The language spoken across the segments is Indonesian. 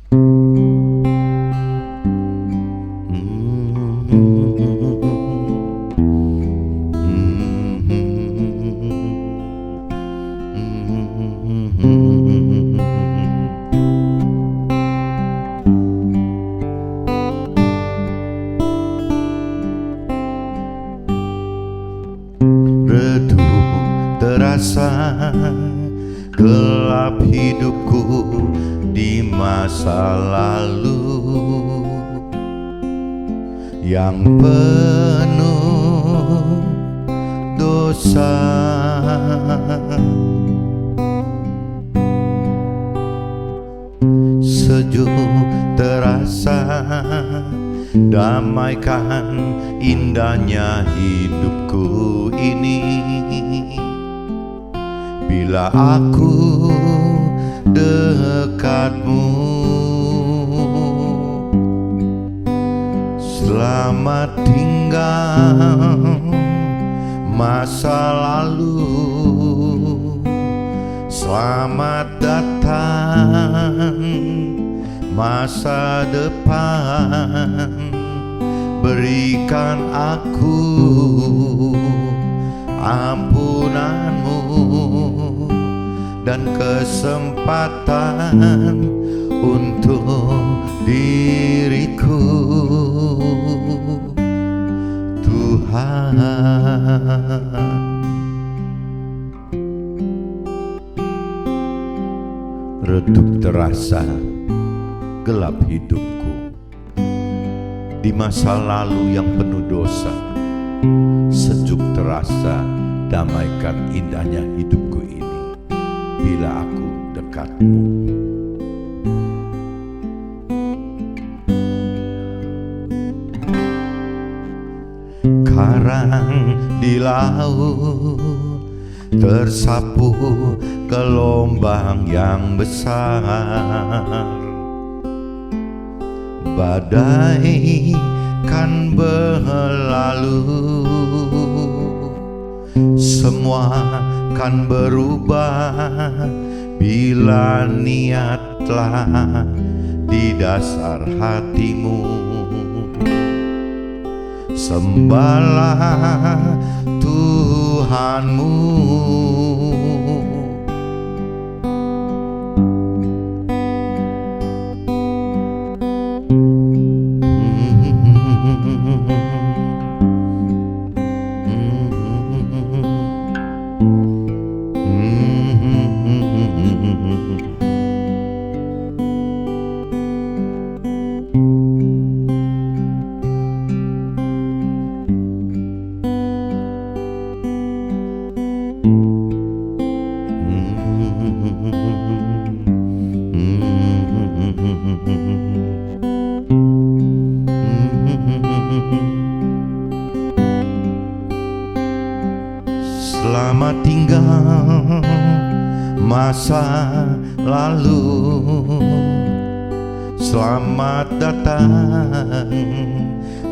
Redup terasa gelap hidupku di masa lalu yang penuh dosa. Sejuk terasa, damaikan indahnya hidupku ini bila aku dekatmu. Selamat tinggal masa lalu, selamat datang masa depan. Berikan aku ampunanmu dan kesempatan untuk diriku, Tuhan. Redup terasa gelap hidupku di masa lalu yang penuh dosa. Sejuk terasa, damaikan indahnya hidupku ini bila aku dekatmu. Karang di laut tersapu gelombang yang besar. Badai kan berlalu, semua kan berubah bila niatlah di dasar hatimu. Sembahlah Tuhanmu. Selamat tinggal masa lalu, selamat datang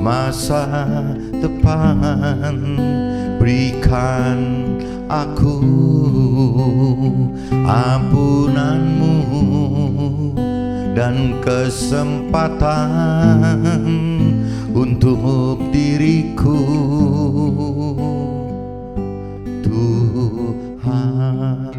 masa depan. Berikan aku ampunanmu dan kesempatan untuk diriku, Tuhan.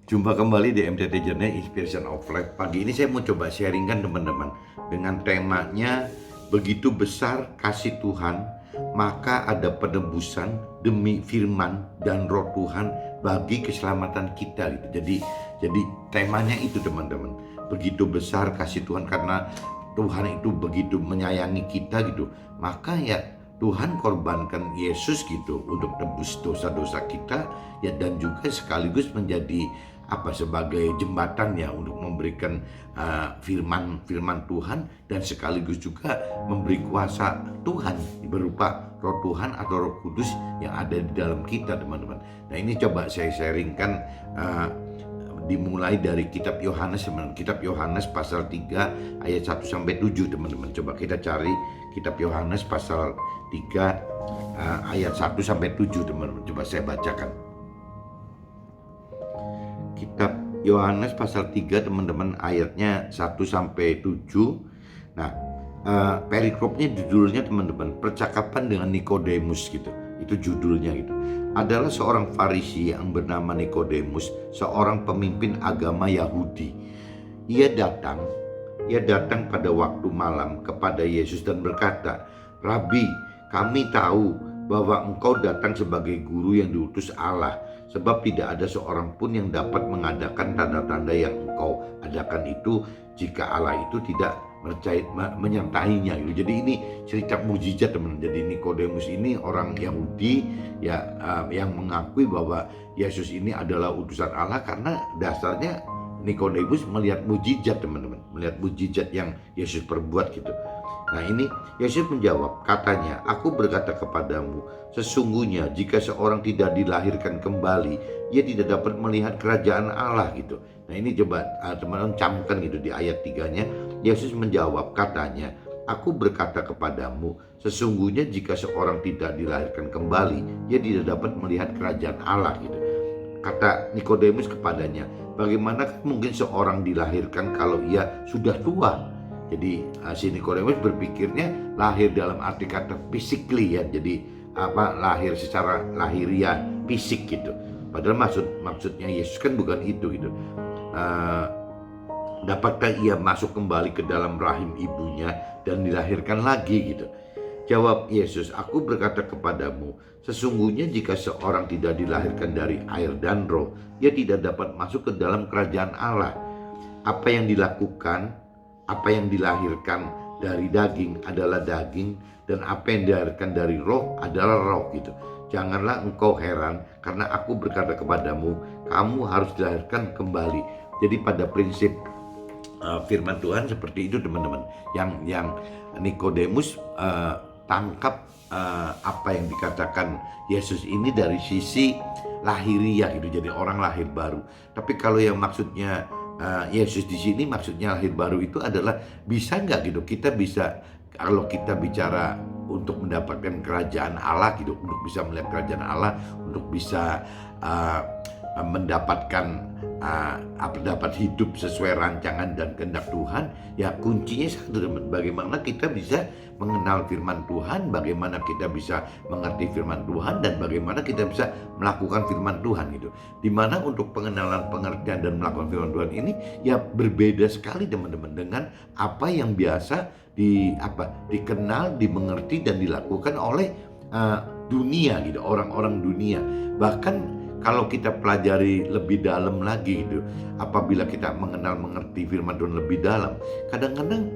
Jumpa kembali di MTT Journey Inspiration of Life. Pagi ini saya mau coba sharingkan teman-teman dengan temanya begitu besar kasih Tuhan, maka ada penebusan demi firman dan roh Tuhan bagi keselamatan kita gitu. Jadi temanya itu teman-teman, begitu besar kasih Tuhan karena Tuhan itu begitu menyayangi kita gitu. Maka ya Tuhan korbankan Yesus gitu untuk tebus dosa-dosa kita ya, dan juga sekaligus menjadi sebagai jembatan ya untuk memberikan firman Tuhan, dan sekaligus juga memberi kuasa Tuhan berupa roh Tuhan atau Roh Kudus yang ada di dalam kita teman-teman. Nah ini coba saya sharingkan dimulai dari kitab Yohanes, teman-teman. Kitab Yohanes pasal 3 ayat 1 sampai 7, teman-teman. Coba kita cari kitab Yohanes pasal 3 ayat 1 sampai 7, teman-teman. Coba saya bacakan. Kitab Yohanes pasal 3, teman-teman, ayatnya 1 sampai 7. Nah, perikopnya judulnya, teman-teman, percakapan dengan Nikodemus gitu. Itu judulnya gitu. Adalah seorang Farisi yang bernama Nikodemus, seorang pemimpin agama Yahudi. Ia datang pada waktu malam kepada Yesus dan berkata, "Rabi, kami tahu bahwa engkau datang sebagai guru yang diutus Allah, sebab tidak ada seorang pun yang dapat mengadakan tanda-tanda yang engkau adakan itu jika Allah itu tidak menyertainya." Jadi ini cerita mujizat, teman. Jadi Nikodemus ini orang Yahudi ya, yang mengakui bahwa Yesus ini adalah utusan Allah, karena dasarnya Nikodemus melihat mujizat, teman-teman, melihat mujizat yang Yesus perbuat gitu. Nah, ini Yesus menjawab, katanya, "Aku berkata kepadamu, sesungguhnya jika seorang tidak dilahirkan kembali, ia tidak dapat melihat kerajaan Allah," gitu. Nah, ini coba teman-teman camkan gitu di ayat 3-nya. Yesus menjawab, katanya, "Aku berkata kepadamu, sesungguhnya jika seorang tidak dilahirkan kembali, ia tidak dapat melihat kerajaan Allah," gitu. Kata Nikodemus kepadanya, "Bagaimana mungkin seorang dilahirkan kalau ia sudah tua?" Jadi si Nikodemus berpikirnya lahir dalam arti kata physically ya, jadi lahir secara lahiriah, fisik gitu. Padahal maksudnya Yesus kan bukan itu gitu. Dapatkah ia masuk kembali ke dalam rahim ibunya dan dilahirkan lagi gitu? Jawab Yesus, "Aku berkata kepadamu, sesungguhnya jika seorang tidak dilahirkan dari air dan roh, ia tidak dapat masuk ke dalam kerajaan Allah. Apa yang dilahirkan dari daging adalah daging, dan apa yang dilahirkan dari roh adalah roh," gitu. "Janganlah engkau heran, karena aku berkata kepadamu, kamu harus dilahirkan kembali." Jadi pada prinsip firman Tuhan seperti itu, teman-teman. Yang Nikodemus tangkap apa yang dikatakan Yesus ini dari sisi lahiriah gitu, jadi orang lahir baru. Tapi kalau yang maksudnya Yesus di sini maksudnya lahir baru itu adalah bisa nggak gitu kita bisa, kalau kita bicara untuk mendapatkan kerajaan Allah gitu, untuk bisa melihat kerajaan Allah, untuk bisa mendapatkan dapat hidup sesuai rancangan dan kehendak Tuhan, ya kuncinya satu, teman. Bagaimana kita bisa mengenal firman Tuhan, bagaimana kita bisa mengerti firman Tuhan, dan bagaimana kita bisa melakukan firman Tuhan gitu. Dimana untuk pengenalan, pengertian, dan melakukan firman Tuhan ini ya berbeda sekali, teman-teman, dengan apa yang biasa dikenal, dimengerti, dan dilakukan oleh dunia gitu, orang-orang dunia. Bahkan kalau kita pelajari lebih dalam lagi gitu, apabila kita mengerti firman Tuhan lebih dalam, kadang-kadang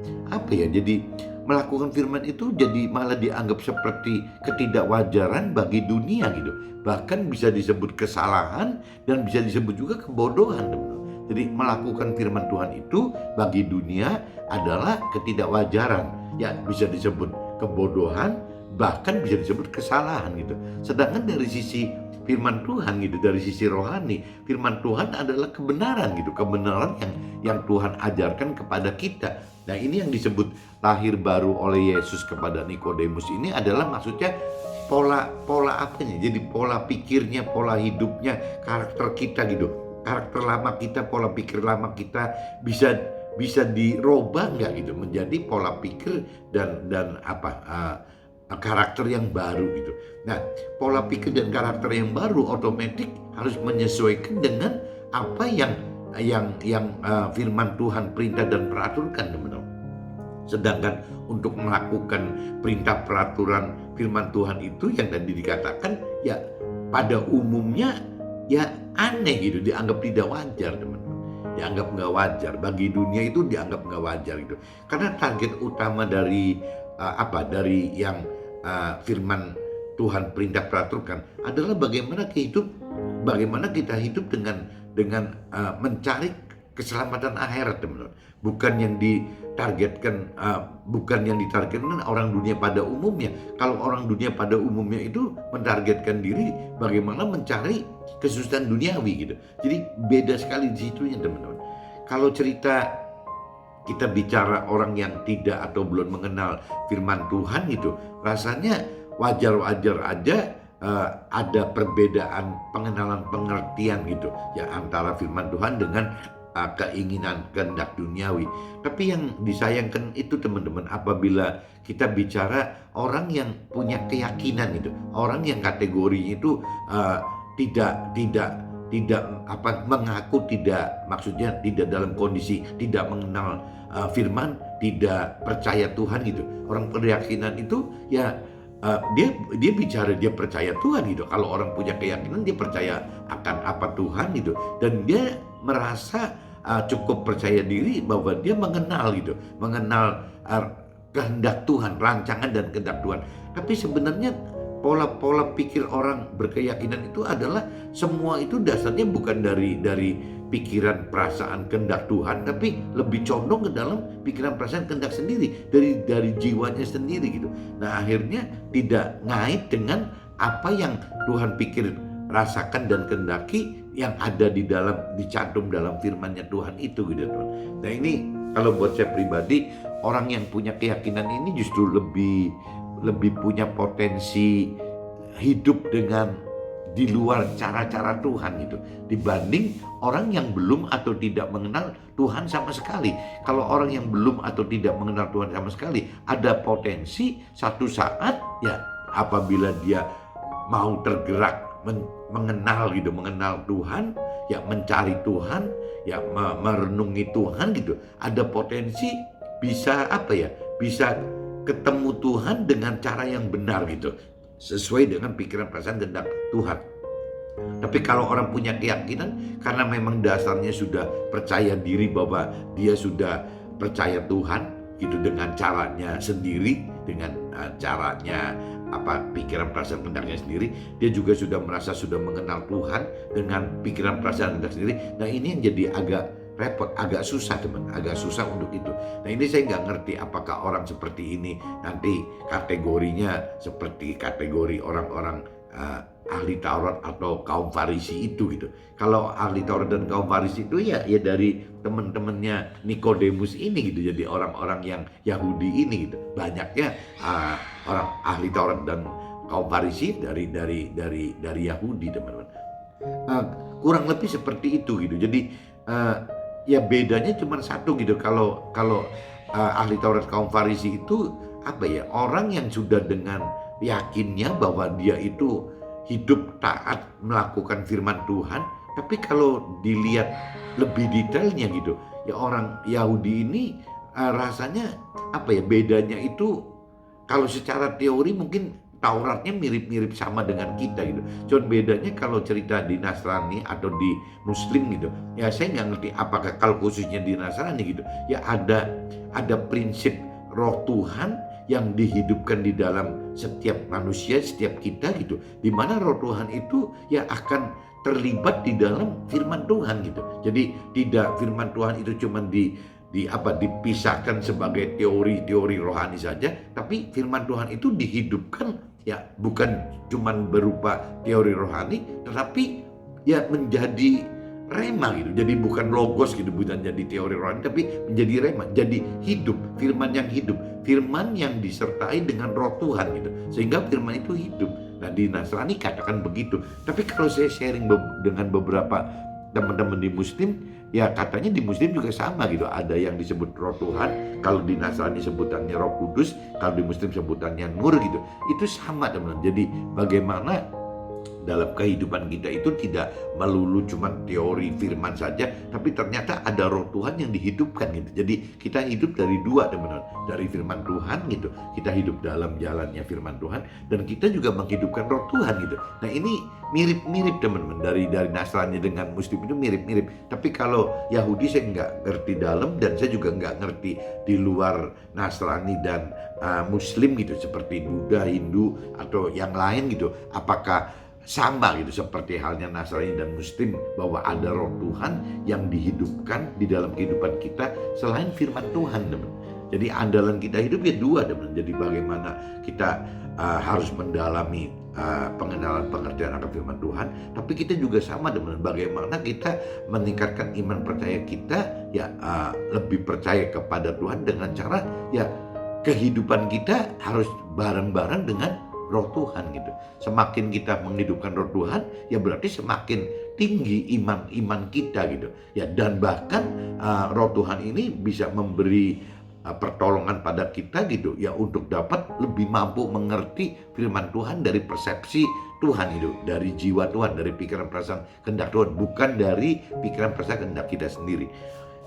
jadi melakukan firman itu jadi malah dianggap seperti ketidakwajaran bagi dunia gitu. Bahkan bisa disebut kesalahan dan bisa disebut juga kebodohan, teman-teman. Jadi melakukan firman Tuhan itu bagi dunia adalah ketidakwajaran, ya bisa disebut kebodohan, bahkan bisa disebut kesalahan gitu. Sedangkan dari sisi firman Tuhan gitu, dari sisi rohani, firman Tuhan adalah kebenaran gitu, kebenaran yang Tuhan ajarkan kepada kita. Nah, ini yang disebut lahir baru oleh Yesus kepada Nikodemus ini adalah maksudnya pola apanya? Jadi pola pikirnya, pola hidupnya, karakter kita gitu. Karakter lama kita, pola pikir lama kita bisa dirubah nggak gitu menjadi pola pikir dan karakter yang baru gitu. Nah, pola pikir dan karakter yang baru otomatis harus menyesuaikan dengan apa yang firman Tuhan perintah dan peraturkan, teman-teman. Sedangkan untuk melakukan perintah peraturan firman Tuhan itu yang tadi dikatakan ya pada umumnya ya aneh gitu, dianggap tidak wajar, teman-teman. Dianggap nggak wajar, bagi dunia itu dianggap nggak wajar gitu. Karena target utama dari yang firman Tuhan perintah peraturkan adalah bagaimana kita hidup dengan mencari keselamatan akhirat, teman-teman. Bukan yang targetkan, bukan yang ditargetkan orang dunia pada umumnya. Kalau orang dunia pada umumnya itu mentargetkan diri bagaimana mencari kesusahan duniawi gitu. Jadi beda sekali di situnya teman-teman. Kalau cerita kita bicara orang yang tidak atau belum mengenal firman Tuhan gitu, rasanya wajar-wajar aja ada perbedaan pengenalan pengertian gitu ya antara firman Tuhan dengan keinginan kehendak duniawi. Tapi yang disayangkan itu teman-teman, apabila kita bicara orang yang punya keyakinan itu, orang yang kategorinya itu tidak mengaku tidak, maksudnya tidak dalam kondisi tidak mengenal firman, tidak percaya Tuhan gitu. Orang keyakinan itu ya dia bicara dia percaya Tuhan gitu. Kalau orang punya keyakinan dia percaya akan apa Tuhan gitu, dan dia merasa cukup percaya diri bahwa dia mengenal gitu, mengenal kehendak Tuhan, rancangan dan kehendak Tuhan. Tapi sebenarnya pola-pola pikir orang berkeyakinan itu adalah semua itu dasarnya bukan dari pikiran perasaan kehendak Tuhan, tapi lebih condong ke dalam pikiran perasaan kehendak sendiri, dari jiwanya sendiri gitu. Nah akhirnya tidak ngait dengan apa yang Tuhan pikir, rasakan dan kehendaki yang ada di dalam, dicantum dalam firman-Nya Tuhan itu gitu teman. Nah ini kalau buat saya pribadi, orang yang punya keyakinan ini justru lebih punya potensi hidup dengan di luar cara-cara Tuhan gitu, dibanding orang yang belum atau tidak mengenal Tuhan sama sekali. Kalau orang yang belum atau tidak mengenal Tuhan sama sekali, ada potensi satu saat ya apabila dia mau tergerak mengenal gitu, mengenal Tuhan, ya mencari Tuhan, ya merenungi Tuhan gitu, ada potensi bisa bisa ketemu Tuhan dengan cara yang benar gitu, sesuai dengan pikiran perasaan kehendak Tuhan. Tapi kalau orang punya keyakinan karena memang dasarnya sudah percaya diri bahwa dia sudah percaya Tuhan gitu dengan caranya sendiri, dengan caranya pikiran perasaan kehendaknya sendiri, dia juga sudah merasa sudah mengenal Tuhan dengan pikiran perasaan kehendak sendiri. Nah ini yang jadi agak repot, agak susah teman, agak susah untuk itu. Nah ini saya nggak ngerti apakah orang seperti ini nanti kategorinya seperti kategori orang-orang ahli Taurat atau kaum Farisi itu gitu. Kalau ahli Taurat dan kaum Farisi itu ya dari teman-temannya Nikodemus ini gitu, jadi orang-orang yang Yahudi ini gitu. Banyaknya orang ahli Taurat dan kaum Farisi dari Yahudi teman-teman. Kurang lebih seperti itu gitu. Jadi ya bedanya cuma satu gitu. Kalau ahli Taurat kaum Farisi itu orang yang sudah dengan yakinnya bahwa dia itu hidup taat melakukan firman Tuhan. Tapi kalau dilihat lebih detailnya gitu, ya orang Yahudi ini rasanya bedanya itu, kalau secara teori mungkin Tauratnya mirip-mirip sama dengan kita gitu. Cuman bedanya kalau cerita di Nasrani atau di Muslim gitu, ya saya nggak ngerti apakah kalau khususnya di Nasrani gitu, ya ada prinsip roh Tuhan yang dihidupkan di dalam setiap manusia, setiap kita gitu, di mana roh Tuhan itu ya akan terlibat di dalam firman Tuhan gitu. Jadi tidak firman Tuhan itu cuma dipisahkan sebagai teori-teori rohani saja, tapi firman Tuhan itu dihidupkan ya bukan cuma berupa teori rohani, tetapi ya menjadi rema gitu. Jadi bukan logos gitu, bukan jadi teori rohani, tapi menjadi rema, jadi hidup, firman yang hidup, firman yang disertai dengan roh Tuhan gitu, sehingga firman itu hidup. Nah di Nasrani katakan begitu, tapi kalau saya sharing dengan beberapa teman-teman di Muslim, ya katanya di Muslim juga sama gitu, ada yang disebut roh Tuhan, kalau di Nasrani sebutannya roh kudus, kalau di Muslim sebutannya nur gitu, itu sama teman-teman. Jadi bagaimana dalam kehidupan kita itu tidak melulu cuma teori firman saja, tapi ternyata ada roh Tuhan yang dihidupkan gitu. Jadi kita hidup dari dua teman-teman, dari firman Tuhan gitu, kita hidup dalam jalannya firman Tuhan, dan kita juga menghidupkan roh Tuhan gitu. Nah ini mirip-mirip teman-teman, dari Nasrani dengan Muslim itu mirip-mirip. Tapi kalau Yahudi saya nggak ngerti dalam, dan saya juga nggak ngerti di luar Nasrani dan Muslim gitu, seperti Buddha, Hindu atau yang lain gitu, apakah sama gitu seperti halnya Nasrani dan Muslim, bahwa ada roh Tuhan yang dihidupkan di dalam kehidupan kita selain firman Tuhan teman. Jadi andalan kita hidup ya dua teman. Jadi bagaimana kita harus mendalami pengenalan pengertian akan firman Tuhan, tapi kita juga sama teman. Bagaimana kita meningkatkan iman percaya kita ya lebih percaya kepada Tuhan dengan cara ya kehidupan kita harus bareng-bareng dengan Roh Tuhan gitu. Semakin kita menghidupkan Roh Tuhan, ya berarti semakin tinggi iman kita gitu. Ya dan bahkan Roh Tuhan ini bisa memberi pertolongan pada kita gitu ya untuk dapat lebih mampu mengerti firman Tuhan dari persepsi Tuhan itu, dari jiwa Tuhan, dari pikiran perasaan kehendak Tuhan, bukan dari pikiran perasaan kehendak kita sendiri.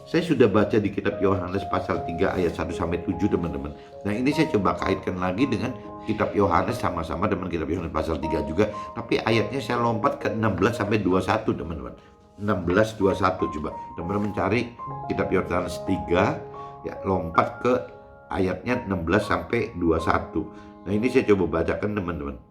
Saya sudah baca di kitab Yohanes pasal 3 ayat 1 sampai 7 teman-teman. Nah ini saya coba kaitkan lagi dengan kitab Yohanes sama-sama dengan kitab Yohanes pasal 3 juga. Tapi ayatnya saya lompat ke 16 sampai 21 teman-teman. 16, 21 coba. Teman-teman cari kitab Yohanes 3 ya lompat ke ayatnya 16 sampai 21. Nah ini saya coba bacakan teman-teman.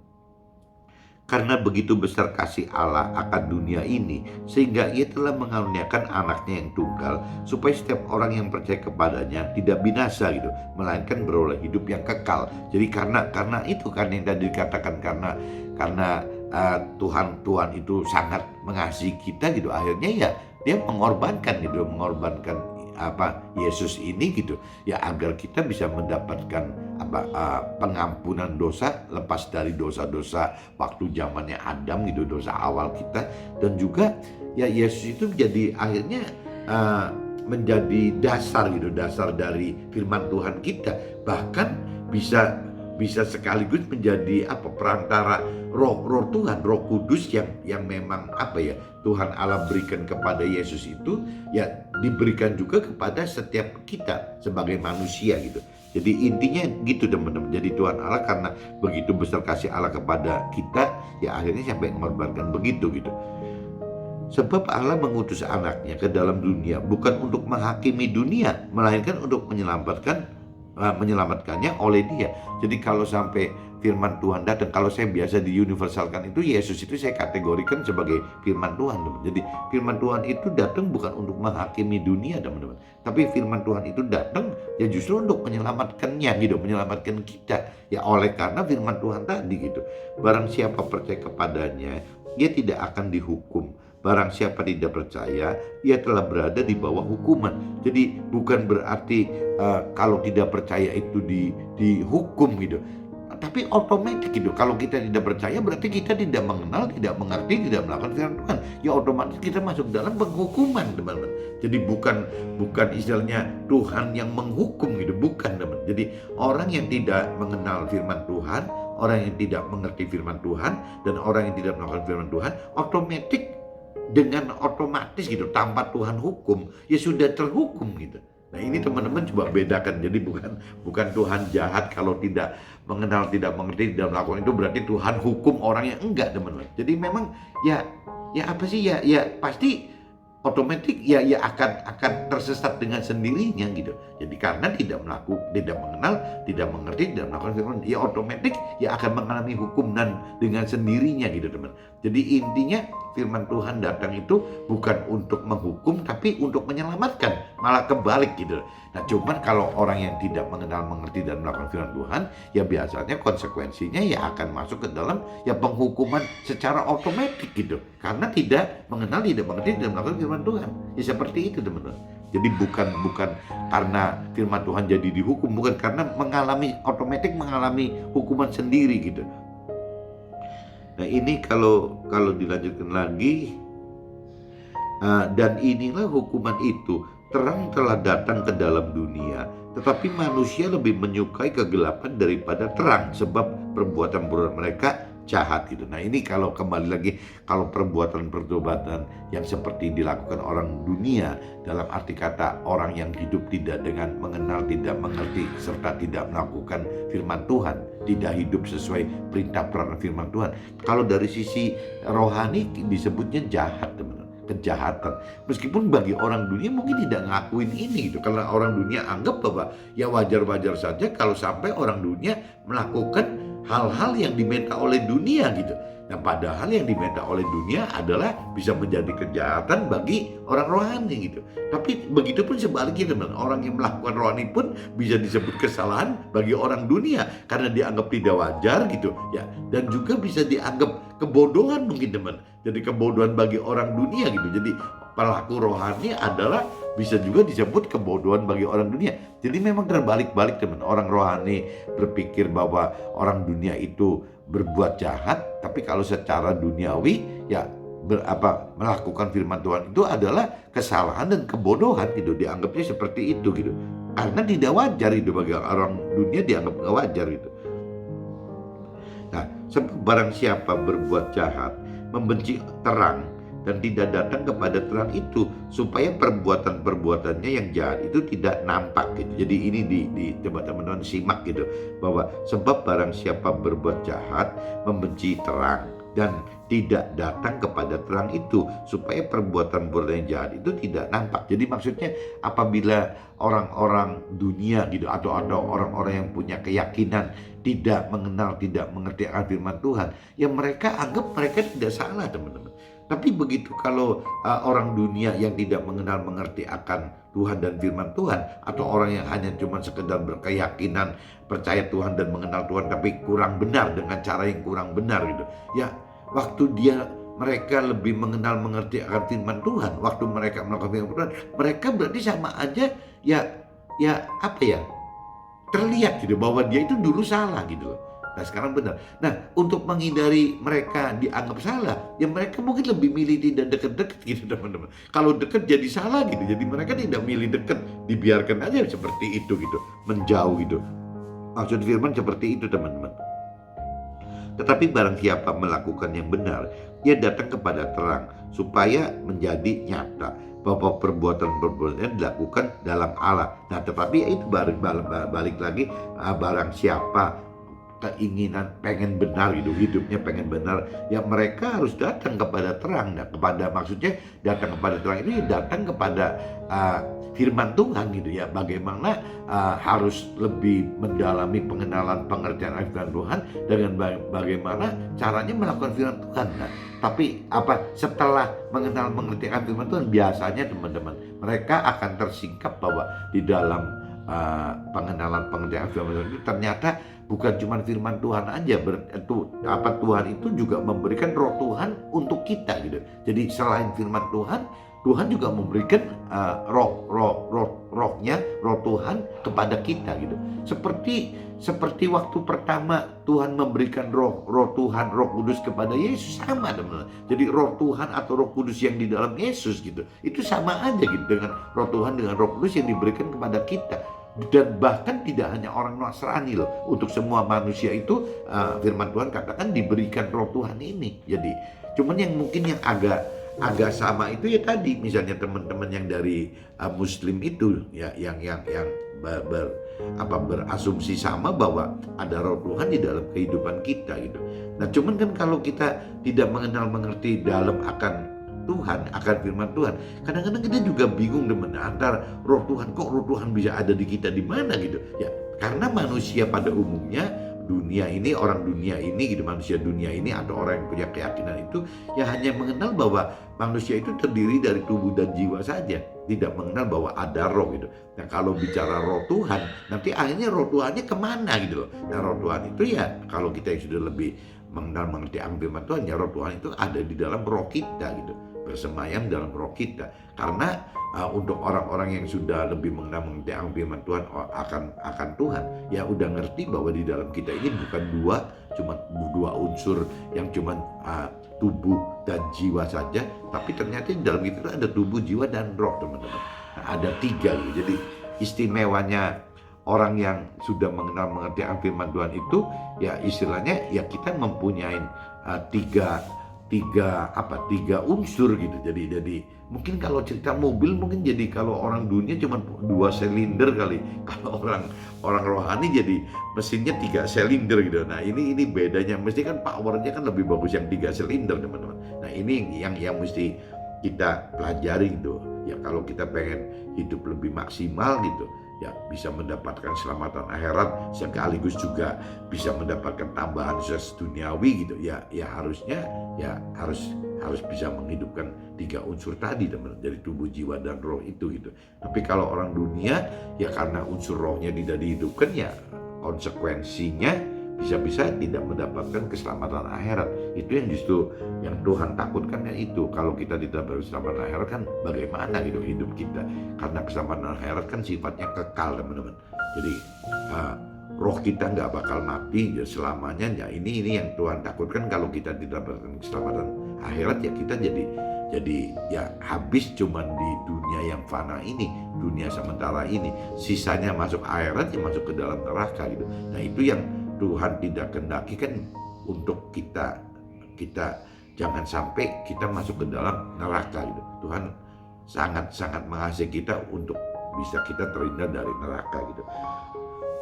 Karena begitu besar kasih Allah akan dunia ini, sehingga ia telah mengaruniakan anaknya yang tunggal, supaya setiap orang yang percaya kepadanya tidak binasa gitu, melainkan beroleh hidup yang kekal. Jadi karena itu kan yang tadi dikatakan, karena Tuhan itu sangat mengasihi kita gitu, akhirnya ya dia mengorbankan Yesus ini gitu ya agar kita bisa mendapatkan pengampunan dosa, lepas dari dosa-dosa waktu zamannya Adam gitu, dosa awal kita. Dan juga ya Yesus itu jadi akhirnya menjadi dasar dari firman Tuhan kita, bahkan bisa sekaligus menjadi perantara roh Tuhan, Roh Kudus yang memang Tuhan Allah berikan kepada Yesus itu ya diberikan juga kepada setiap kita sebagai manusia gitu. Jadi intinya gitu teman-teman. Jadi Tuhan Allah karena begitu besar kasih Allah kepada kita ya akhirnya sampai mengorbankan begitu gitu. Sebab Allah mengutus anaknya ke dalam dunia bukan untuk menghakimi dunia, melainkan untuk menyelamatkannya oleh dia. Jadi kalau sampai firman Tuhan datang, kalau saya biasa di universalkan itu, Yesus itu saya kategorikan sebagai firman Tuhan teman. Jadi firman Tuhan itu datang bukan untuk menghakimi dunia teman-teman, tapi firman Tuhan itu datang ya justru untuk menyelamatkannya gitu, menyelamatkan kita ya oleh karena firman Tuhan tadi gitu. Barang siapa percaya kepadanya, ia tidak akan dihukum. Barang siapa tidak percaya, ia telah berada di bawah hukuman. Jadi bukan berarti kalau tidak percaya itu dihukum gitu. Tapi otomatis gitu, kalau kita tidak percaya berarti kita tidak mengenal, tidak mengerti, tidak melakukan firman Tuhan. Ya otomatis kita masuk dalam penghukuman teman-teman. Jadi bukan istilahnya Tuhan yang menghukum gitu, bukan teman. Jadi orang yang tidak mengenal firman Tuhan, orang yang tidak mengerti firman Tuhan, dan orang yang tidak melakukan firman Tuhan, otomatis gitu tanpa Tuhan hukum ya sudah terhukum gitu. Nah ini teman-teman coba bedakan. Jadi bukan Tuhan jahat kalau tidak mengenal, tidak mengerti, tidak melakukan itu berarti Tuhan hukum orang yang enggak teman-teman. Jadi memang ya pasti otomatis ya akan tersesat dengan sendirinya gitu. Jadi karena tidak mengenal, tidak mengerti, tidak melakukan firman, ya otomatis ya akan mengalami hukum dan dengan sendirinya gitu teman. Jadi intinya firman Tuhan datang itu bukan untuk menghukum tapi untuk menyelamatkan, malah kebalik gitu. Nah cuman kalau orang yang tidak mengenal, mengerti dan melakukan firman Tuhan ya biasanya konsekuensinya ya akan masuk ke dalam ya penghukuman secara otomatis gitu, karena tidak mengenal, tidak mengerti, tidak melakukan firman Tuhan. Ya seperti itu teman-teman. Jadi bukan karena firman Tuhan jadi dihukum, bukan karena otomatis mengalami hukuman sendiri gitu. Nah ini kalau dilanjutkan lagi, dan inilah hukuman itu, terang telah datang ke dalam dunia, tetapi manusia lebih menyukai kegelapan daripada terang, sebab perbuatan mereka jahat gitu. Nah ini kalau kembali lagi, kalau perbuatan yang seperti dilakukan orang dunia, dalam arti kata orang yang hidup tidak dengan mengenal, tidak mengerti, serta tidak melakukan firman Tuhan, tidak hidup sesuai perintah peraturan firman Tuhan, kalau dari sisi rohani disebutnya jahat teman-teman, kejahatan. Meskipun bagi orang dunia mungkin tidak ngakuin ini gitu, karena orang dunia anggap bahwa ya wajar-wajar saja kalau sampai orang dunia melakukan hal-hal yang diminta oleh dunia gitu. Nah, padahal yang diminta oleh dunia adalah bisa menjadi kejahatan bagi orang rohani gitu. Tapi begitu pun sebaliknya teman, orang yang melakukan rohani pun bisa disebut kesalahan bagi orang dunia karena dianggap tidak wajar gitu ya. Dan juga bisa dianggap kebodohan mungkin teman. Jadi kebodohan bagi orang dunia gitu. Jadi pelaku rohani adalah bisa juga disebut kebodohan bagi orang dunia. Jadi memang terbalik-balik teman. Orang rohani berpikir bahwa orang dunia itu berbuat jahat, tapi kalau secara duniawi ya melakukan firman Tuhan itu adalah kesalahan dan kebodohan gitu, dianggapnya seperti itu gitu. Karena tidak wajar itu bagi orang dunia, dianggap nggak wajar gitu. Nah, barang siapa berbuat jahat, membenci terang dan tidak datang kepada terang itu, supaya perbuatan-perbuatannya yang jahat itu tidak nampak gitu. Jadi ini coba teman-teman simak gitu, bahwa sebab barang siapa berbuat jahat, membenci terang dan tidak datang kepada terang itu, supaya perbuatan-perbuatan yang jahat itu tidak nampak. Jadi maksudnya apabila orang-orang dunia gitu atau orang-orang yang punya keyakinan tidak mengenal, tidak mengerti akan firman Tuhan, ya mereka anggap mereka tidak salah teman-teman. Tapi begitu kalau orang dunia yang tidak mengenal mengerti akan Tuhan dan firman Tuhan, atau orang yang hanya cuma sekedar berkeyakinan percaya Tuhan dan mengenal Tuhan tapi kurang benar dengan cara yang kurang benar gitu. Ya waktu mereka lebih mengenal mengerti akan firman Tuhan, waktu mereka melakukan firman Tuhan, mereka berarti sama aja terlihat gitu bahwa dia itu dulu salah gitu loh. Nah sekarang benar. Nah untuk menghindari mereka dianggap salah, ya mereka mungkin lebih milih tidak deket-deket gitu teman-teman. Kalau deket jadi salah gitu, jadi mereka tidak milih deket, dibiarkan aja seperti itu gitu, menjauh gitu. Maksud firman seperti itu teman-teman. Tetapi barang siapa melakukan yang benar, ia datang kepada terang, supaya menjadi nyata bahwa perbuatan-perbuatannya dilakukan dalam Allah. Nah tetapi itu balik lagi, barang siapa keinginan pengen benar gitu, hidupnya pengen benar, ya mereka harus datang kepada terang. Nah, maksudnya datang kepada terang itu ya datang kepada firman Tuhan gitu ya. Bagaimana harus lebih mendalami pengenalan pengertian firman Tuhan dengan bagaimana caranya melakukan firman Tuhan. Nah, tapi setelah mengenal mengerti firman Tuhan, biasanya teman-teman mereka akan tersingkap bahwa di dalam pengenalan pengertian firman Tuhan itu ternyata bukan cuma firman Tuhan aja, Tuhan itu juga memberikan roh Tuhan untuk kita gitu. Jadi selain firman Tuhan, Tuhan juga memberikan rohnya, roh Tuhan kepada kita gitu. Seperti waktu pertama Tuhan memberikan roh Tuhan, Roh Kudus kepada Yesus, sama teman-teman. Jadi roh Tuhan atau Roh Kudus yang di dalam Yesus gitu, itu sama aja gitu dengan roh Tuhan, dengan Roh Kudus yang diberikan kepada kita. Dan bahkan tidak hanya orang Nasrani loh, untuk semua manusia itu firman Tuhan katakan diberikan roh Tuhan ini. Jadi cuman yang mungkin yang agak sama itu ya tadi, misalnya teman-teman yang dari Muslim itu ya yang berasumsi sama bahwa ada roh Tuhan di dalam kehidupan kita gitu. Nah cuman kan kalau kita tidak mengenal mengerti dalam akan Tuhan, akan firman Tuhan, kadang-kadang kita juga bingung teman, antara roh Tuhan, kok roh Tuhan bisa ada di kita di mana gitu ya. Karena manusia pada umumnya, dunia ini, orang dunia ini gitu, manusia dunia ini atau orang yang punya keyakinan itu ya hanya mengenal bahwa manusia itu terdiri dari tubuh dan jiwa saja, tidak mengenal bahwa ada roh gitu. Nah kalau bicara roh Tuhan, nanti akhirnya roh Tuhannya kemana gitu loh. Nah roh Tuhan itu ya kalau kita yang sudah lebih mengenal mengerti firman Tuhan, ya roh Tuhan itu ada di dalam roh kita gitu, bersemayam dalam roh kita. Karena untuk orang-orang yang sudah lebih mengenal mengerti firman Tuhan akan Tuhan, ya udah ngerti bahwa di dalam kita ini bukan cuma dua unsur yang cuma tubuh dan jiwa saja, tapi ternyata di dalam kita ada tubuh, jiwa dan roh teman-teman. Nah, ada tiga gitu. Jadi istimewanya orang yang sudah mengenal mengerti firman Tuhan itu ya istilahnya ya kita mempunyai tiga unsur gitu. Jadi mungkin kalau cerita mobil mungkin jadi kalau orang dunia cuma 2 silinder kali. Kalau orang rohani jadi mesinnya 3 silinder gitu. Nah ini bedanya, mesti kan powernya kan lebih bagus yang 3 silinder teman-teman. Nah ini yang mesti kita pelajari gitu. Ya kalau kita pengen hidup lebih maksimal gitu, ya bisa mendapatkan keselamatan akhirat sekaligus juga bisa mendapatkan tambahan sukses duniawi gitu ya. Ya harusnya ya harus bisa menghidupkan 3 unsur tadi teman, dari tubuh, jiwa dan roh itu gitu. Tapi kalau orang dunia ya karena unsur rohnya tidak dihidupkan, ya konsekuensinya bisa-bisa tidak mendapatkan keselamatan akhirat. Itu yang justru yang Tuhan takutkan, ya itu. Kalau kita tidak berkeselamatan akhirat kan bagaimana gitu hidup kita? Karena keselamatan akhirat kan sifatnya kekal teman-teman. Jadi roh kita nggak bakal mati ya selamanya. Ya ini yang Tuhan takutkan. Kalau kita tidak mendapatkan keselamatan akhirat, ya kita jadi ya habis cuman di dunia yang fana ini, dunia sementara ini. Sisanya masuk akhirat, ya masuk ke dalam neraka gitu. Nah itu yang Tuhan tidak kehendaki kan, untuk kita jangan sampai kita masuk ke dalam neraka gitu. Tuhan sangat mengasihi kita untuk bisa kita terhindar dari neraka gitu.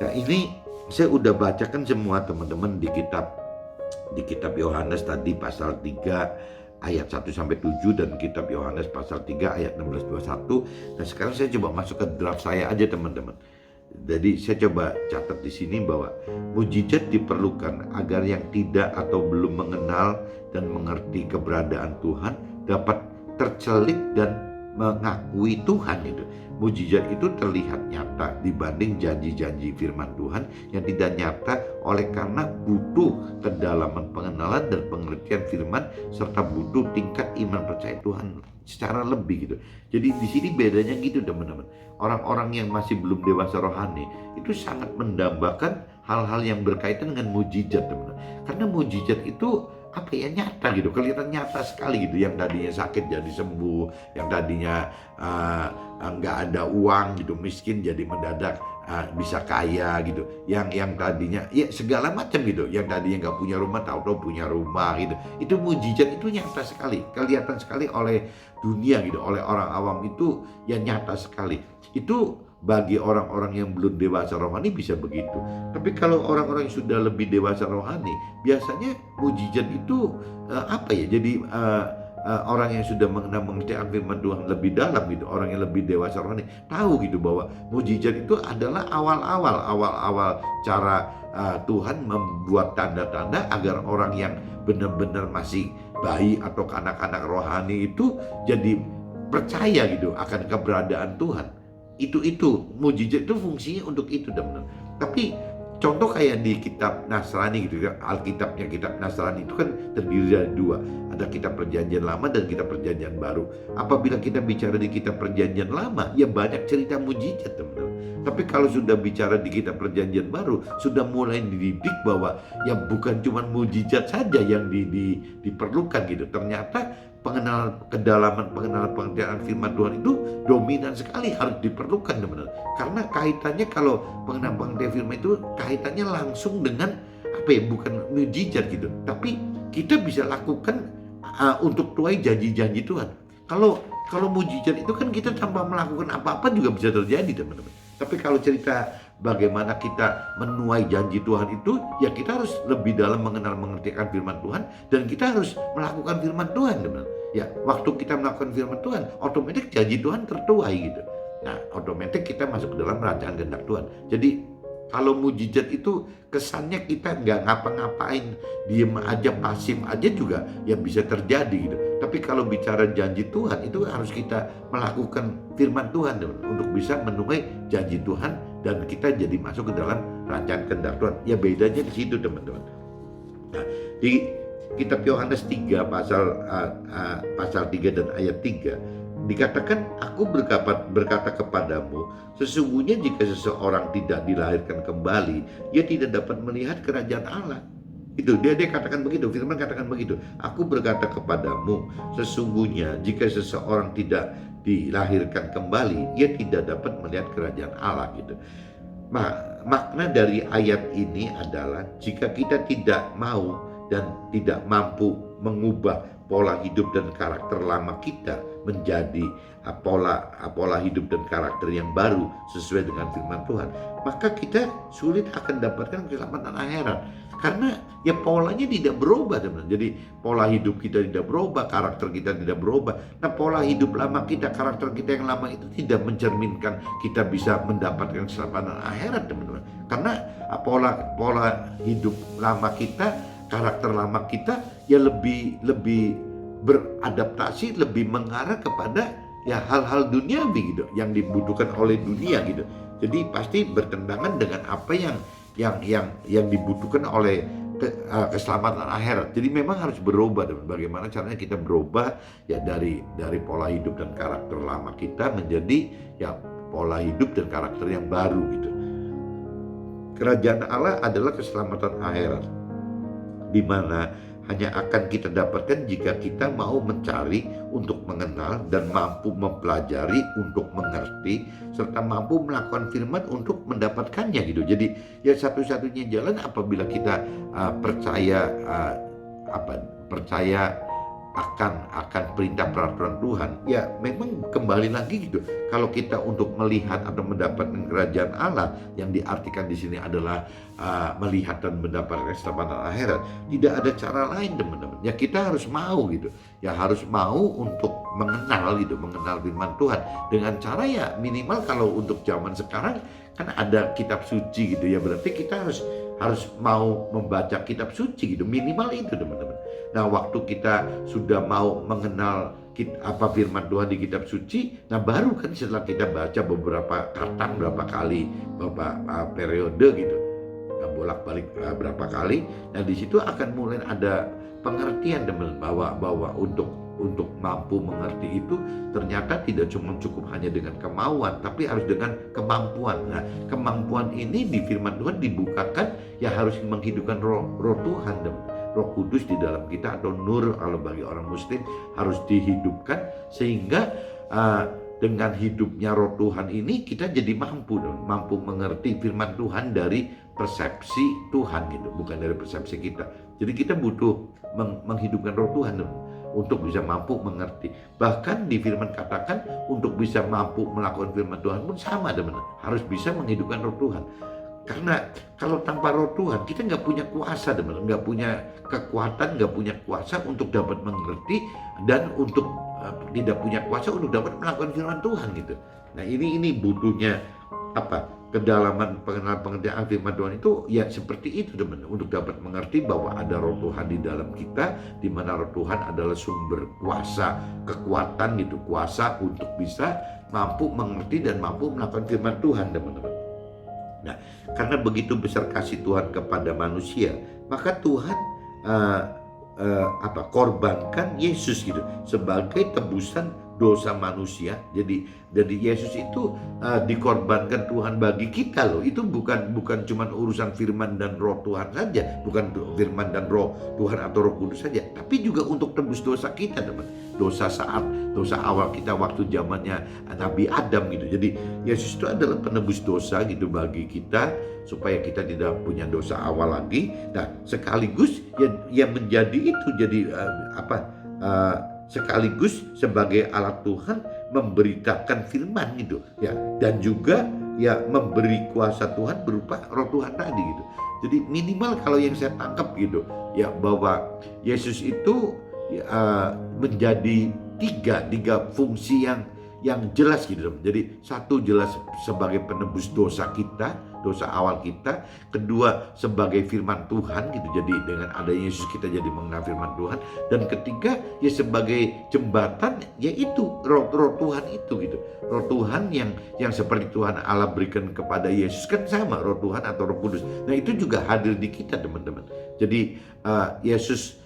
Nah ini saya udah bacakan semua teman-teman di kitab Yohanes tadi pasal 3 ayat 1-7 dan kitab Yohanes pasal 3 ayat 16-21. Nah sekarang saya coba masuk ke draft saya aja teman-teman. Jadi saya coba catat di sini bahwa mujizat diperlukan agar yang tidak atau belum mengenal dan mengerti keberadaan Tuhan dapat tercelik dan mengakui Tuhan itu. Mujizat itu terlihat nyata dibanding janji-janji firman Tuhan yang tidak nyata oleh karena butuh kedalaman pengenalan dan pengertian firman serta butuh tingkat iman percaya Tuhan secara lebih gitu. Jadi di sini bedanya gitu teman-teman. Orang-orang yang masih belum dewasa rohani itu sangat mendambakan hal-hal yang berkaitan dengan mujizat teman-teman. Karena mujizat itu apa ya, nyata gitu, kelihatan nyata sekali gitu. Yang tadinya sakit jadi sembuh, yang tadinya nggak ada uang gitu, miskin jadi mendadak bisa kaya gitu, yang tadinya ya segala macam gitu, yang tadinya nggak punya rumah tahu-tahu punya rumah gitu. Itu mujizat, itu nyata sekali, kelihatan sekali oleh dunia gitu, oleh orang awam itu ya nyata sekali. Itu bagi orang-orang yang belum dewasa rohani bisa begitu. Tapi kalau orang-orang yang sudah lebih dewasa rohani, biasanya mujizat itu apa ya? Jadi orang yang sudah mengerti firman Tuhan lebih dalam gitu, orang yang lebih dewasa rohani tahu gitu bahwa mujizat itu adalah awal-awal cara Tuhan membuat tanda-tanda agar orang yang benar-benar masih bayi atau anak-anak rohani itu jadi percaya gitu akan keberadaan Tuhan. Itu mujizat itu fungsinya untuk itu teman-teman. Tapi contoh kayak di kitab Nasrani gitu ya, Alkitabnya kitab Nasrani itu kan terdiri dari 2. Ada kitab perjanjian lama dan kitab perjanjian baru. Apabila kita bicara di kitab perjanjian lama, ya banyak cerita mujizat teman-teman. Tapi kalau sudah bicara di kitab perjanjian baru, sudah mulai dididik bahwa ya bukan cuma mujizat saja yang diperlukan gitu. Ternyata kedalaman pengertian firman Tuhan itu dominan sekali, harus diperlukan teman-teman. Karena kaitannya, kalau pengertian firman itu kaitannya langsung dengan apa ya, bukan mujizat gitu, tapi kita bisa lakukan untuk tuai janji-janji Tuhan. Kalau mujizat itu kan kita tanpa melakukan apa-apa juga bisa terjadi teman-teman. Tapi kalau cerita bagaimana kita menuai janji Tuhan itu, ya kita harus lebih dalam mengertikan firman Tuhan, dan kita harus melakukan firman Tuhan teman-teman. Ya waktu kita melakukan firman Tuhan, otomatis janji Tuhan tertuai gitu. Nah otomatis kita masuk ke dalam rancangan kehendak Tuhan. Jadi kalau mujizat itu kesannya kita nggak ngapa-ngapain, diem aja, pasif aja juga ya bisa terjadi gitu. Tapi kalau bicara janji Tuhan, itu harus kita melakukan firman Tuhan teman, untuk bisa menuai janji Tuhan dan kita jadi masuk ke dalam rancangan kehendak Tuhan. Ya bedanya di situ teman-teman. Nah, di kitab Yohanes 3 pasal 3 dan ayat 3 dikatakan, aku berkata kepadamu, sesungguhnya jika seseorang tidak dilahirkan kembali, ia tidak dapat melihat kerajaan Allah. Itu dia katakan begitu, firman katakan begitu. Aku berkata kepadamu, sesungguhnya jika seseorang tidak dilahirkan kembali, ia tidak dapat melihat kerajaan Allah gitu. Makna dari ayat ini adalah jika kita tidak mau dan tidak mampu mengubah pola hidup dan karakter lama kita menjadi pola hidup dan karakter yang baru sesuai dengan firman Tuhan, maka kita sulit akan dapatkan keselamatan akhirat. Karena ya polanya tidak berubah, teman-teman. Jadi pola hidup kita tidak berubah, karakter kita tidak berubah. Nah, pola hidup lama kita, karakter kita yang lama itu tidak mencerminkan kita bisa mendapatkan keselamatan akhirat, teman-teman. Karena pola hidup lama kita, karakter lama kita ya lebih beradaptasi, lebih mengarah kepada ya hal-hal duniawi gitu, yang dibutuhkan oleh dunia gitu. Jadi pasti bertentangan dengan apa yang dibutuhkan oleh keselamatan akhirat. Jadi memang harus berubah. Dan bagaimana caranya kita berubah ya dari pola hidup dan karakter lama kita menjadi ya pola hidup dan karakter yang baru gitu. Kerajaan Allah adalah keselamatan akhirat, di mana hanya akan kita dapatkan jika kita mau mencari untuk mengenal dan mampu mempelajari untuk mengerti serta mampu melakukan firman untuk mendapatkannya gitu. Jadi ya satu-satunya jalan apabila kita percaya akan perintah peraturan Tuhan, ya memang kembali lagi gitu. Kalau kita untuk melihat atau mendapatkan kerajaan Allah, yang diartikan di sini adalah melihat dan mendapatkan keselamatan akhirat, tidak ada cara lain, teman-teman. Ya kita harus mau gitu. Ya harus mau untuk mengenal firman Tuhan dengan cara ya minimal kalau untuk zaman sekarang kan ada kitab suci gitu ya, berarti kita harus mau membaca kitab suci gitu, minimal itu, teman-teman. Nah, waktu kita sudah mau mengenal apa firman Tuhan di kitab suci, nah baru kan setelah kita baca beberapa berapa kali, beberapa periode gitu, bolak-balik berapa kali, nah di situ akan mulai ada pengertian, teman-teman, bahwa untuk mampu mengerti itu ternyata tidak cuma cukup hanya dengan kemauan, tapi harus dengan kemampuan. Nah, kemampuan ini di firman Tuhan dibukakan ya harus menghidupkan roh Tuhan, Roh Kudus di dalam kita, atau nur kalau bagi orang Muslim harus dihidupkan, sehingga dengan hidupnya roh Tuhan ini kita jadi mampu mengerti firman Tuhan dari persepsi Tuhan gitu, bukan dari persepsi kita. Jadi kita butuh menghidupkan roh Tuhan untuk bisa mampu mengerti. Bahkan di firman katakan untuk bisa mampu melakukan firman Tuhan pun sama, teman-teman, harus bisa menghidupkan roh Tuhan. Karena kalau tanpa roh Tuhan kita nggak punya kuasa, teman-teman, nggak punya kekuatan, nggak punya kuasa untuk dapat mengerti, dan untuk tidak punya kuasa untuk dapat melakukan firman Tuhan gitu. Nah ini butuhnya kedalaman pengertian firman Tuhan itu ya seperti itu, teman-teman, untuk dapat mengerti bahwa ada roh Tuhan di dalam kita, di mana roh Tuhan adalah sumber kuasa, kekuatan gitu, kuasa untuk bisa mampu mengerti dan mampu melakukan firman Tuhan, teman-teman. Nah, karena begitu besar kasih Tuhan kepada manusia, maka Tuhan korbankan Yesus gitu sebagai tebusan dosa manusia. Jadi Yesus itu dikorbankan Tuhan bagi kita loh. Itu bukan cuma urusan firman dan roh Tuhan saja, bukan firman dan roh Tuhan atau Roh Kudus saja, tapi juga untuk tebus dosa kita, teman. Dosa awal kita waktu zamannya Nabi Adam gitu. Jadi Yesus itu adalah penebus dosa gitu bagi kita, supaya kita tidak punya dosa awal lagi. Nah, sekaligus ya menjadi itu, jadi sekaligus sebagai alat Tuhan memberitakan firman gitu ya, dan juga ya memberi kuasa Tuhan berupa roh Tuhan tadi gitu. Jadi minimal kalau yang saya tangkap gitu ya, bahwa Yesus itu menjadi tiga fungsi yang jelas gitu. Jadi satu, jelas sebagai penebus dosa kita, dosa awal kita. Kedua, sebagai firman Tuhan gitu. Jadi dengan adanya Yesus kita jadi mengenal firman Tuhan. Dan ketiga, ya sebagai jembatan, yaitu roh Tuhan itu gitu. Roh Tuhan yang seperti Tuhan Allah berikan kepada Yesus kan sama, roh Tuhan atau Roh Kudus. Nah itu juga hadir di kita, teman-teman. Jadi Yesus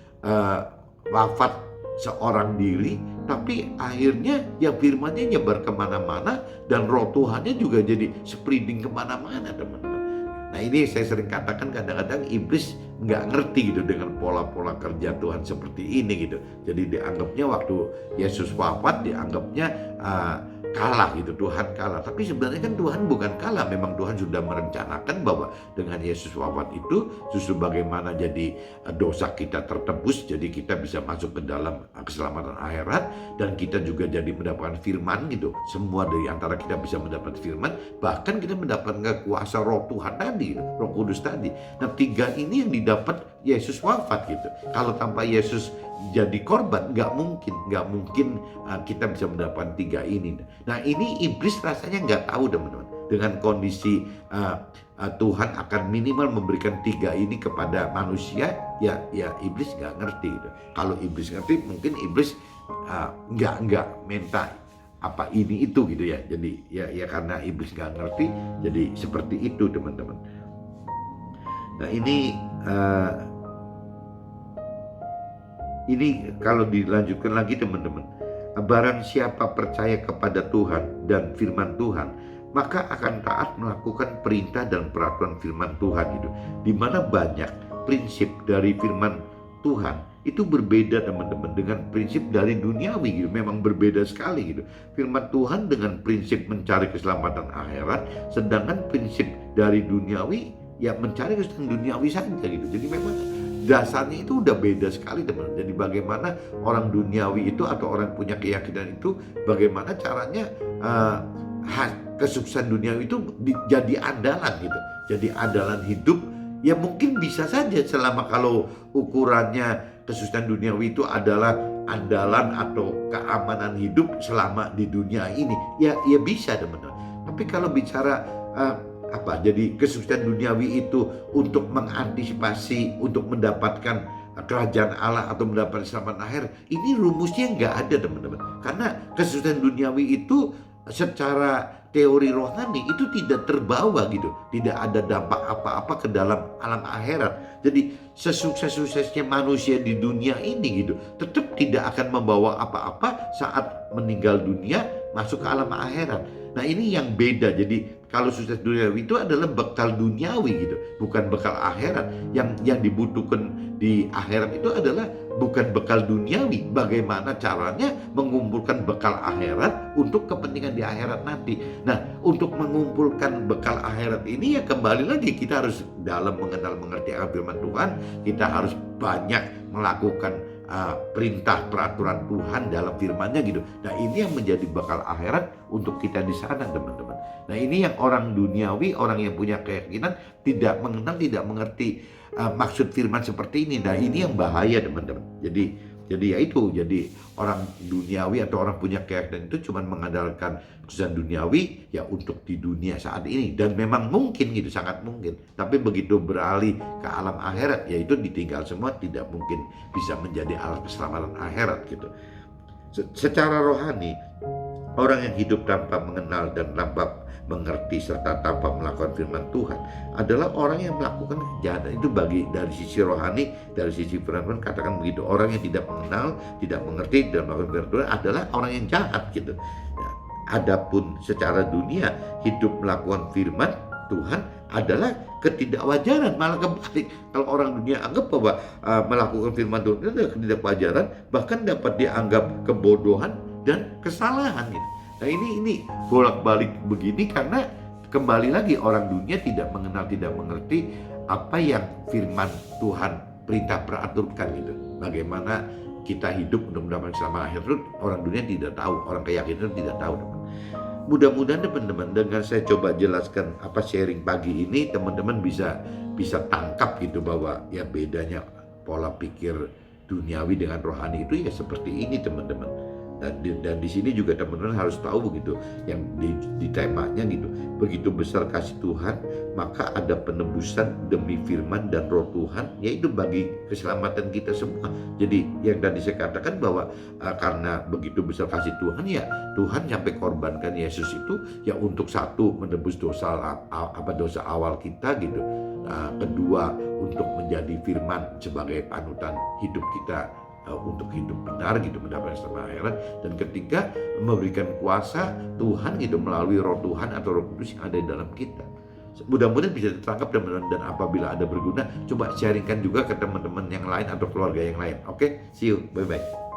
wafat seorang diri, tapi akhirnya ya firmannya nyebar kemana-mana, dan roh Tuhannya juga jadi spreading kemana-mana, teman-teman. Nah ini saya sering katakan, kadang-kadang iblis nggak ngerti gitu dengan pola-pola kerja Tuhan seperti ini gitu. Jadi dianggapnya waktu Yesus wafat, dianggapnya kalah gitu, Tuhan kalah. Tapi sebenarnya kan Tuhan bukan kalah, memang Tuhan sudah merencanakan bahwa dengan Yesus wafat itu justru bagaimana jadi dosa kita tertebus, jadi kita bisa masuk ke dalam keselamatan akhirat, dan kita juga jadi mendapatkan firman gitu. Semua dari antara kita bisa mendapat firman, bahkan kita mendapatkan kuasa roh Tuhan tadi, roh kudus tadi. Nah, 3 ini yang didapat Yesus wafat gitu. Kalau tanpa Yesus jadi korban, nggak mungkin kita bisa mendapatkan 3 ini. Nah, ini iblis rasanya nggak tahu, teman-teman, dengan kondisi Tuhan akan minimal memberikan 3 ini kepada manusia, ya iblis nggak ngerti gitu. Kalau iblis ngerti, mungkin iblis nggak minta apa ini itu gitu ya. Jadi ya karena iblis nggak ngerti, jadi seperti itu, teman-teman. Nah, ini kalau dilanjutkan lagi, teman-teman, barang siapa percaya kepada Tuhan dan firman Tuhan, maka akan taat melakukan perintah dan peraturan firman Tuhan itu. Dimana banyak prinsip dari firman Tuhan itu berbeda, teman-teman, dengan prinsip dari duniawi gitu. Memang berbeda sekali gitu. Firman Tuhan dengan prinsip mencari keselamatan akhirat, sedangkan prinsip dari duniawi ya mencari keselamatan duniawi saja gitu. Jadi memang dasarnya itu udah beda sekali, teman. Jadi bagaimana orang duniawi itu atau orang punya keyakinan itu, bagaimana caranya kesuksesan duniawi itu jadi andalan gitu, jadi andalan hidup. Ya mungkin bisa saja selama kalau ukurannya kesuksesan duniawi itu adalah andalan atau keamanan hidup selama di dunia ini, ya bisa, teman-teman. Tapi kalau bicara jadi kesuksesan duniawi itu untuk mengantisipasi untuk mendapatkan kerajaan Allah atau mendapatkan keselamatan akhir, ini rumusnya nggak ada, teman-teman. Karena kesuksesan duniawi itu secara teori rohani itu tidak terbawa gitu, tidak ada dampak apa-apa ke dalam alam akhirat. Jadi sesukses-suksesnya manusia di dunia ini gitu, tetap tidak akan membawa apa-apa saat meninggal dunia masuk ke alam akhirat. Nah, ini yang beda. Jadi kalau sukses duniawi itu adalah bekal duniawi gitu, bukan bekal akhirat. Yang dibutuhkan di akhirat itu adalah bukan bekal duniawi. Bagaimana caranya mengumpulkan bekal akhirat untuk kepentingan di akhirat nanti. Nah, untuk mengumpulkan bekal akhirat ini ya kembali lagi kita harus dalam mengenal mengerti akan firman Tuhan. Kita harus banyak melakukan perintah peraturan Tuhan dalam firman-Nya gitu. Nah, ini yang menjadi bekal akhirat untuk kita di sana, teman-teman. Nah, ini yang orang duniawi, orang yang punya keyakinan tidak mengenal, tidak mengerti maksud firman seperti ini. Nah, ini yang bahaya, teman-teman. Jadi ya itu, jadi orang duniawi atau orang punya keyakinan itu cuma mengandalkan kesuksesan duniawi ya untuk di dunia saat ini, dan memang mungkin gitu, sangat mungkin. Tapi begitu beralih ke alam akhirat, ya itu ditinggal semua, tidak mungkin bisa menjadi alat keselamatan akhirat gitu. Secara rohani, orang yang hidup tanpa mengenal dan tanpa mengerti serta tanpa melakukan firman Tuhan adalah orang yang melakukan kejahatan. Itu dari sisi rohani, dari sisi firman, katakan begitu. Orang yang tidak mengenal, tidak mengerti dan melakukan firman Tuhan adalah orang yang jahat gitu. Ya, adapun secara dunia, hidup melakukan firman Tuhan adalah ketidakwajaran. Malah kebalik, kalau orang dunia anggap bahwa melakukan firman Tuhan itu adalah ketidakwajaran, bahkan dapat dianggap kebodohan dan kesalahan gitu. Nah, ini bolak-balik begini karena kembali lagi orang dunia tidak mengenal, tidak mengerti apa yang firman Tuhan perintah peraturkan gitu. Bagaimana kita hidup untuk mendapatkan keselamatan akhir itu orang dunia tidak tahu, orang keyakinan tidak tahu, teman. Mudah-mudahan teman-teman dengan saya coba jelaskan sharing pagi ini, teman-teman bisa tangkap gitu bahwa ya bedanya pola pikir duniawi dengan rohani itu ya seperti ini, teman-teman. Dan di sini juga teman-teman harus tahu begitu, yang di temanya gitu, begitu besar kasih Tuhan, maka ada penebusan demi firman dan roh Tuhan, yaitu bagi keselamatan kita semua. Jadi yang tadi saya katakan bahwa karena begitu besar kasih Tuhan, ya Tuhan sampai korbankan Yesus itu ya untuk satu menebus dosa awal kita gitu, kedua untuk menjadi firman sebagai panutan hidup kita untuk hidup benar gitu, mendapatkan keselamatan akhirat, dan ketiga memberikan kuasa Tuhan gitu melalui roh Tuhan atau roh kudus yang ada di dalam kita. Mudah-mudahan bisa tertangkap, teman-teman, dan apabila ada berguna, coba sharingkan juga ke teman-teman yang lain atau keluarga yang lain. Oke, see you, bye-bye.